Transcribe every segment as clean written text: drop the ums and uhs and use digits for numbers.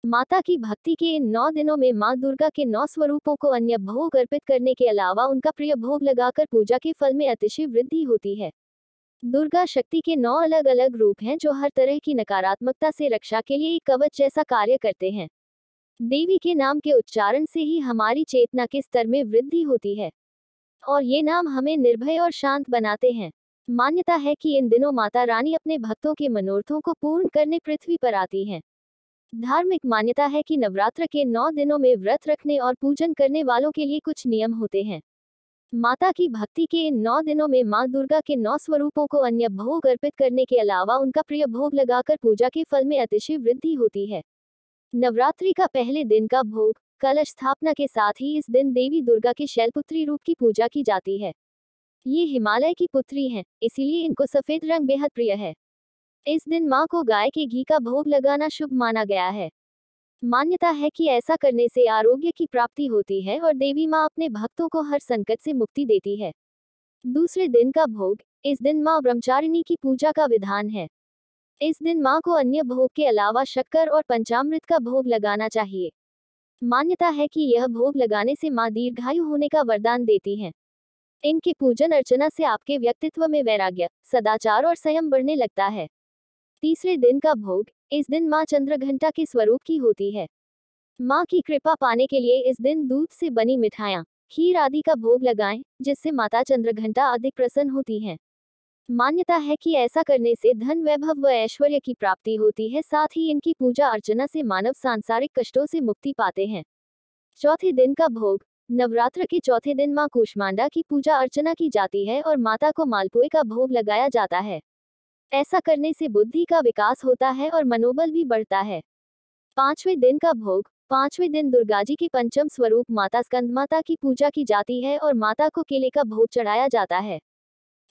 माता की भक्ति के इन 9 दिनों में माँ दुर्गा के 9 स्वरूपों को अन्य भोग अर्पित करने के अलावा उनका प्रिय भोग लगाकर पूजा के फल में अतिशय वृद्धि होती है। दुर्गा शक्ति के 9 अलग अलग रूप हैं जो हर तरह की नकारात्मकता से रक्षा के लिए एक कवच जैसा कार्य करते हैं। देवी के नाम के उच्चारण से ही हमारी चेतना के स्तर में वृद्धि होती है और ये नाम हमें निर्भय और शांत बनाते हैं। मान्यता है कि इन दिनों माता रानी अपने भक्तों के मनोरथों को पूर्ण करने पृथ्वी पर आती हैं। धार्मिक मान्यता है कि नवरात्र के 9 दिनों में व्रत रखने और पूजन करने वालों के लिए कुछ नियम होते हैं। माता की भक्ति के इन 9 दिनों में माँ दुर्गा के 9 स्वरूपों को अन्य भोग अर्पित करने के अलावा उनका प्रिय भोग लगाकर पूजा के फल में अतिशय वृद्धि होती है। नवरात्रि का पहले दिन का भोग कलश स्थापना के साथ ही इस दिन देवी दुर्गा के शैलपुत्री रूप की पूजा की जाती है। ये हिमालय की पुत्री हैं, इसीलिए इनको सफेद रंग बेहद प्रिय है। इस दिन माँ को गाय के घी का भोग लगाना शुभ माना गया है। मान्यता है कि ऐसा करने से आरोग्य की प्राप्ति होती है और देवी माँ अपने भक्तों को हर संकट से मुक्ति देती है। दूसरे दिन का भोग इस दिन माँ ब्रह्मचारिणी की पूजा का विधान है। इस दिन माँ को अन्य भोग के अलावा शक्कर और पंचामृत का भोग लगाना चाहिए। मान्यता है कि यह भोग लगाने से माँ दीर्घायु होने का वरदान देती हैं। इनके पूजन अर्चना से आपके व्यक्तित्व में वैराग्य, सदाचार और संयम बढ़ने लगता है। तीसरे दिन का भोग इस दिन माँ चंद्रघंटा के स्वरूप की होती है। माँ की कृपा पाने के लिए इस दिन दूध से बनी मिठाइयाँ, खीर आदि का भोग लगाएं, जिससे माता चंद्रघंटा अधिक प्रसन्न होती हैं। मान्यता है कि ऐसा करने से धन वैभव व ऐश्वर्य की प्राप्ति होती है। साथ ही इनकी पूजा अर्चना से मानव सांसारिक कष्टों से मुक्ति पाते हैं। चौथे दिन का भोग नवरात्र के चौथे दिन माँ कूष्मांडा की पूजा अर्चना की जाती है और माता को मालपुए का भोग लगाया जाता है। ऐसा करने से बुद्धि का विकास होता है और मनोबल भी बढ़ता है। पांचवें दिन का भोग पांचवें दिन दुर्गाजी के पंचम स्वरूप माता स्कंदमाता की पूजा की जाती है और माता को केले का भोग चढ़ाया जाता है।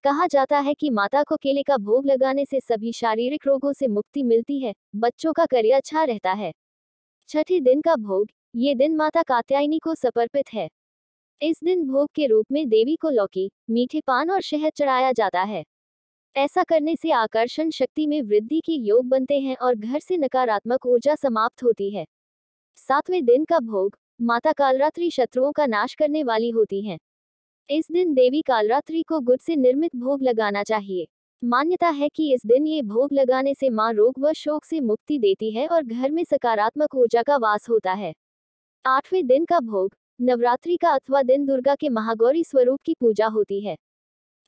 कहा जाता है कि माता को केले का भोग लगाने से सभी शारीरिक रोगों से मुक्ति मिलती है, बच्चों का करियर अच्छा रहता है। छठे दिन का भोग ये दिन माता कात्यायनी को समर्पित है। इस दिन भोग के रूप में देवी को लौकी, मीठे पान और शहद चढ़ाया जाता है। ऐसा करने से आकर्षण शक्ति में वृद्धि के योग बनते हैं और घर से नकारात्मक ऊर्जा समाप्त होती है। सातवें दिन का भोग माता कालरात्रि शत्रुओं का नाश करने वाली होती हैं। इस दिन देवी कालरात्रि को गुड़ से निर्मित भोग लगाना चाहिए। मान्यता है कि इस दिन ये भोग लगाने से माँ रोग व शोक से मुक्ति देती है और घर में सकारात्मक ऊर्जा का वास होता है। आठवें दिन का भोग नवरात्रि का अथवा दिन दुर्गा के महागौरी स्वरूप की पूजा होती है।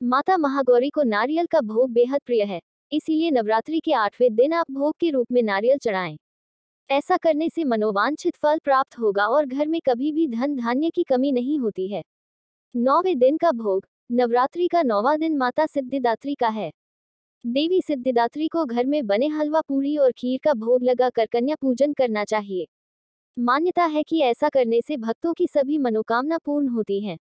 माता महागौरी को नारियल का भोग बेहद प्रिय है, इसीलिए नवरात्रि के 8वें दिन आप भोग के रूप में नारियल चढ़ाएं। ऐसा करने से मनोवांछित फल प्राप्त होगा और घर में कभी भी धन धान्य की कमी नहीं होती है। 9वें दिन का भोग नवरात्रि का 9वां दिन माता सिद्धिदात्री का है। देवी सिद्धिदात्री को घर में बने हलवा पूरी और खीर का भोग लगाकर कन्या पूजन करना चाहिए। मान्यता है कि ऐसा करने से भक्तों की सभी मनोकामना पूर्ण होती हैं।